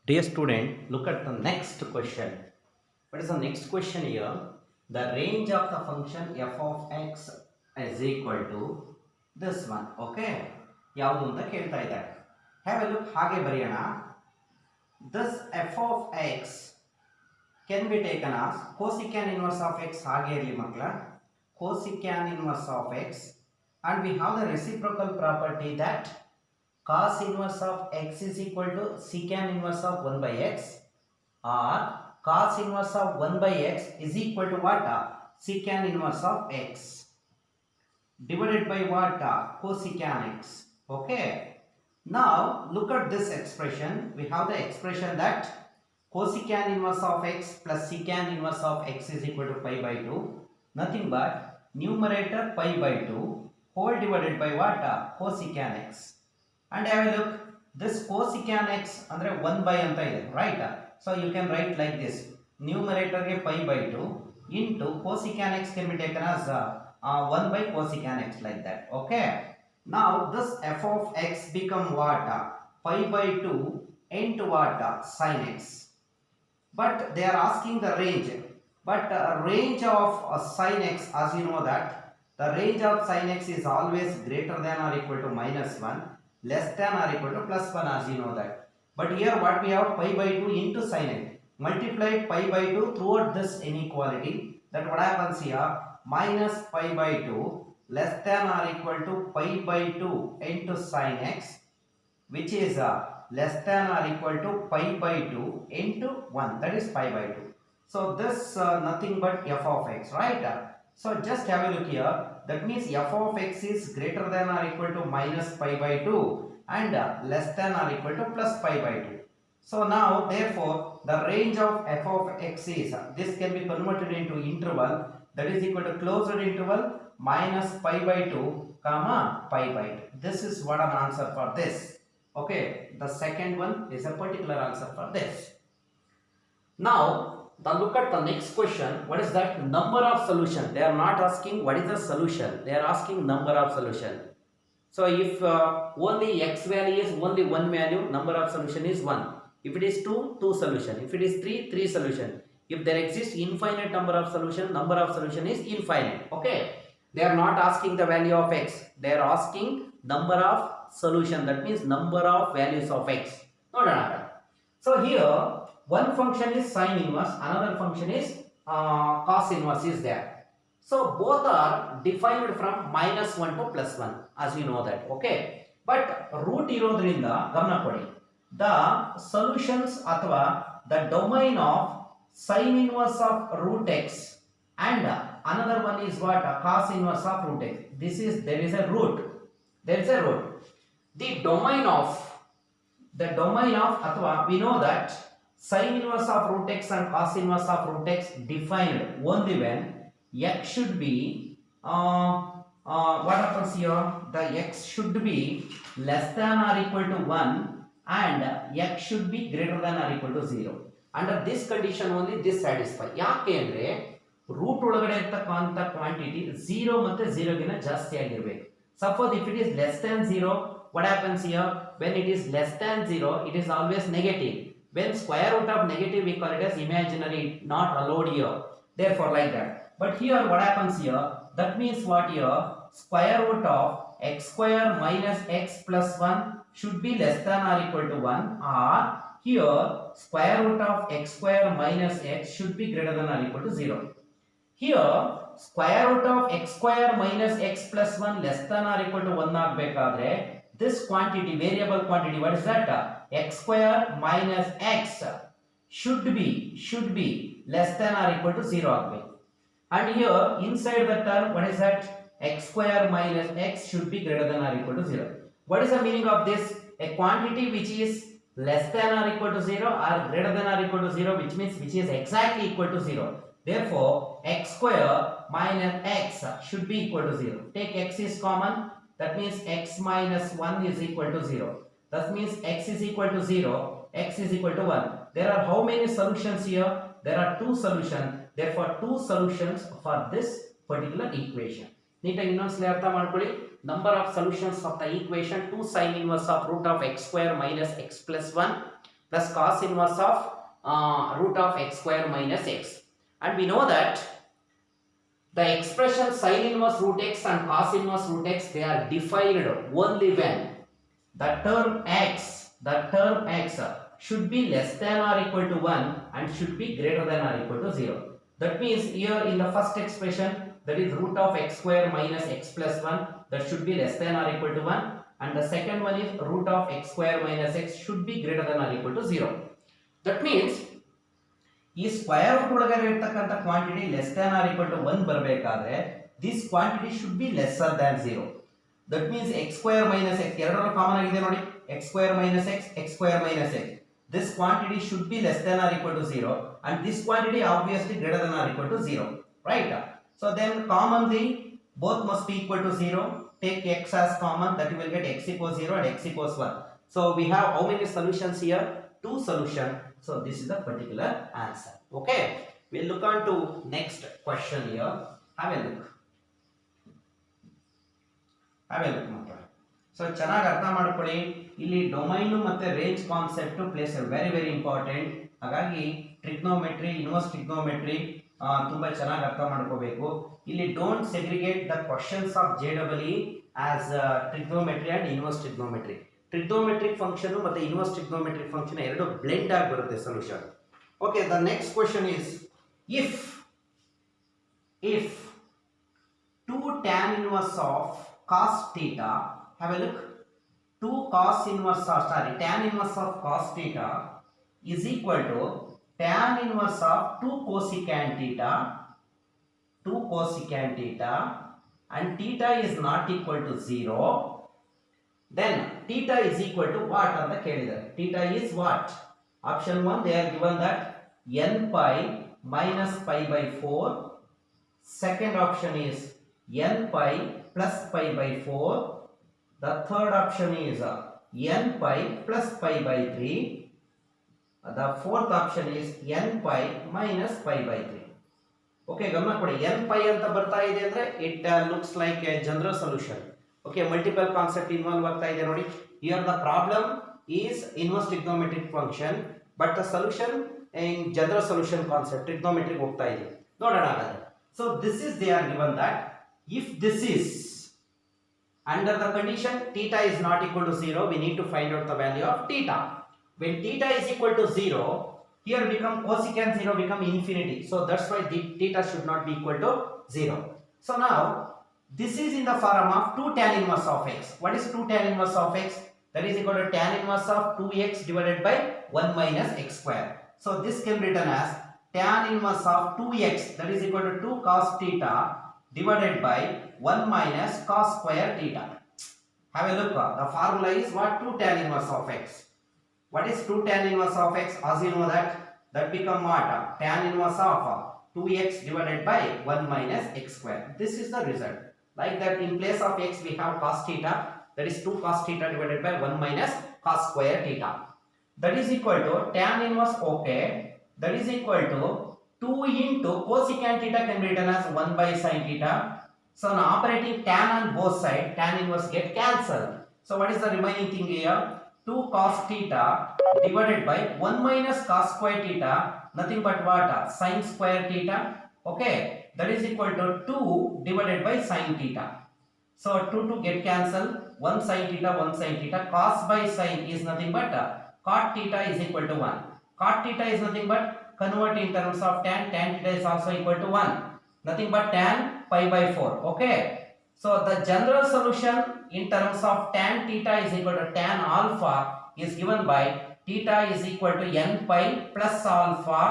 Dear student, look at the next question. What is the next question here? The range of the function f of x is equal to this one. Okay? ಯಾವುದು ಅಂತ ಕೇಳ್ತಾ ಇದ್ದಾರೆ. Have a look ಹಾಗೆ ಬರೆಯೋಣ. This f of x can be taken as cosecant inverse of x ಹಾಗೆ ಇರಲಿ ಮಕ್ಕಳ. Cosecant inverse of x, and we have the reciprocal property that cos inverse of x is equal to secant inverse of 1 by x, or cos inverse of 1 by x is equal to what? Secant inverse of x divided by what? Cosecant x. Okay. Now look at this expression. We have the expression that cosecant inverse of x plus secant inverse of x is equal to pi by 2. Nothing but numerator pi by 2 whole divided by what? Cosecant x. And have a look. This cosecant x andre 1 by anta ide, right? So you can write like this. Numerator ge pi by 2 into cosecant x can be taken as 1 by cosecant x, like that. Okay. Now this f of x become what? Pi by 2 into what? Sin x. But they are asking the range. But range of sin x, as you know that the range of sin x is always greater than or equal to minus 1, less than or equal to plus 1, as you know that. But here what we have, pi by 2 into sin x. Multiply pi by 2 throughout this inequality. That what happens here, minus pi by 2 less than or equal to pi by 2 into sin x, which is less than or equal to pi by 2 into 1, that is pi by 2. So this nothing but f of x, right? So just have a look here. That means f of x is greater than or equal to minus pi by 2 and less than or equal to plus pi by 2. So now therefore the range of f of x is, this can be converted into interval, that is equal to closed interval minus pi by 2 comma pi by 2. This is what an answer for this. Okay, the second one is a particular answer for this. Now look at the next question. What is that? Number of solution. They are not asking what is the solution, they are asking number of solution. So if only x value is only one value, number of solution is 1. If it is 2 solution. If it is 3 solution. If there exists infinite number of solution, number of solution is infinite. Okay, they are not asking the value of x, they are asking number of solution, that means number of values of x. So here one function is sine inverse, another function is cos inverse is there. So both are defined from minus 1 to plus 1, as you know that. Okay, but root irodrinda gamana kodi, the solutions athwa the domain of sine inverse of root x and another one is what? Cos inverse of root x. This is, there is a root, the domain of athwa we know that sine inverse of root x and cos inverse of root x defined only when x should be what happens here, the x should be less than or equal to 1 and x should be greater than or equal to 0. Under this condition only this satisfy. ಯಾಕೆ ಅಂದ್ರೆ root ಒಳಗಡೆ ಇರತಕ್ಕಂತ quantity 0 ಮತ್ತೆ 0 ಗಿಂತ ಜಾಸ್ತಿ ಆಗಿರಬೇಕು. Suppose if it is less than 0, what happens here? When it is less than 0, it is always negative. When square root of negative, we call it as imaginary, not allowed here. Therefore like that. But here what happens here? That means what here? Square root of x square minus x plus 1 should be less than or equal to 1, or here square root of x square minus x should be greater than or equal to 0. Here square root of x square minus x plus 1 less than or equal to 1 ಆಗಬೇಕಾದ್ರೆ this quantity, variable quantity, what is that? X square minus x should be less than or equal to 0 ಆಗಬೇಕು. And here inside the term, what is that? X square minus x should be greater than or equal to 0. What is the meaning of this? A quantity which is less than or equal to 0 or greater than or equal to 0, which means which is exactly equal to 0. Therefore x square minus x should be equal to 0. Take x is common, that means x minus 1 is equal to 0. That means x is equal to 0, x is equal to 1. There are how many solutions here? There are 2 solutions. Therefore 2 solutions for this particular equation. ನೀಟಾಗಿ ಇನ್ನೊಂದ್ಸಲ ಅರ್ಥ ಮಾಡ್ಕೊಳ್ಳಿ. Number of solutions of the equation 2 sin inverse of root of x square minus x plus 1 plus cos inverse of root of x square minus x. And we know that the expression sin inverse root x and cos inverse root x, they are defined only when the term x should be less than or equal to 1 and should be greater than or equal to 0. That means here in the first expression, that is root of x square minus x plus 1, that should be less than or equal to 1, and the second one is root of x square minus x should be greater than or equal to 0. That means ಈ square root ಒಳಗಡೆ ಇರತಕ್ಕಂತ quantity less than or equal to 1 ಬರಬೇಕಾದ್ರೆ this quantity should be lesser than 0. That means x square minus x ಎರಡರ common ಆಗಿದೆ ನೋಡಿ, x square minus x square minus x. This quantity should be less than or equal to 0 and this quantity obviously greater than or equal to 0, right? So then commonly both must be equal to 0. Take x as common, that you will get x equals 0 and x equals 1. So we have how many solutions here? 2 solutions. So this is the particular answer. Okay, we'll look on to next question here. Have a look. So ಚೆನ್ನಾಗಿ ಅರ್ಥ ಮಾಡ್ಕೊಳ್ಳಿ, ಇಲ್ಲಿ domain ಮತ್ತೆ range concept place very very important. ಹಾಗಾಗಿ trigonometry, inverse trigonometry ತುಂಬಾ ಚೆನ್ನಾಗಿ ಅರ್ಥ ಮಾಡ್ಕೋಬೇಕು. ಇಲ್ಲಿ don't segregate the questions of JEE as trigonometry and inverse trigonometry. Trigonometric function ಮತ್ತೆ ಇನ್ವರ್ಸ್ ಟ್ರಿಗ್ನೋಮೆಟ್ರಿಕ್ ಫಂಕ್ಷನ್ ಎರಡು ಬ್ಲೆಂಡ್ ಆಗಿ ಬರುತ್ತೆ solution. Okay, the next question is if 2 tan inverse of cos theta, have a look, 2 cos inverse of tan inverse of cos theta is equal to tan inverse of 2 cosecant theta and theta is not equal to 0, then theta is equal to what anta kelidare. Theta is what? Option 1 they are given that n pi minus pi by 4. Second option is n pi plus pi by 4. The third option is n pi plus pi by 3. The fourth option is n pi minus pi by 3. Okay, ಗಮನ ಕೊಡಿ. n pi ಅಂತ ಬರ್ತಾ ಇದೆ ಅಂದ್ರೆ it looks like a general solution. Okay, multiple concept involve ಆಗ್ತಾ ಇದೆ ನೋಡಿ. Here the problem is inverse trigonometric function, but the solution in general solution concept trigonometric ಹೋಗ್ತಾ ಇದೆ. ನೋಡೋಣ ಹಾಗಾದ್ರೆ. So this is they are given that if this is under the condition theta is not equal to 0, we need to find out the value of theta. When theta is equal to 0, here become cosecant 0 become infinity. So that's why the theta should not be equal to 0. So now this is in the form of 2 tan inverse of x. What is 2 tan inverse of x? That is equal to tan inverse of 2x divided by 1 minus x square. So this can be written as tan inverse of 2x, that is equal to 2 cos theta divided by 1 minus cos square theta. Have a look. The formula is what? 2 tan inverse of x. What is 2 tan inverse of x? As you know that become what? Tan inverse of 2x divided by 1 minus x square. This is the result. Like that, in place of x we have cos theta, that is 2 cos theta divided by 1 minus cos square theta. That is equal to tan inverse, okay, that is equal to 2 into cosecant theta can be written as 1 by sin theta. So now operating tan on both sides, tan inverse get cancelled. So what is the remaining thing here? 2 cos theta divided by 1 minus cos square theta, nothing but what? Sin square theta. Okay, that is equal to 2 divided by sin theta. So 2 get cancelled, 1 sin theta, 1 sin theta. Cos by sin is nothing but cot theta is equal to 1. Cot theta is nothing but convert in terms of tan theta is also equal to 1. Nothing but tan pi by 4. Okay. So the general solution in terms of tan theta is equal to tan alpha is given by theta is equal to n pi plus alpha.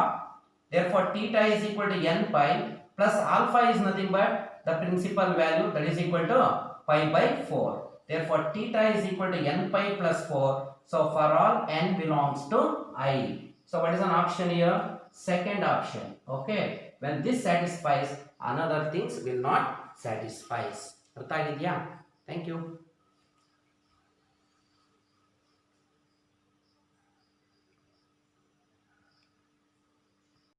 Therefore theta is equal to n pi plus alpha is nothing but the principal value, that is equal to pi by 4. Therefore theta is equal to n pi plus 4. So for all n belongs to I. So what is an option here? Second option. Okay. When this satisfies, another things will not satisfies. ಅರ್ಥ ಆಗಿದೆಯಾ? Thank you.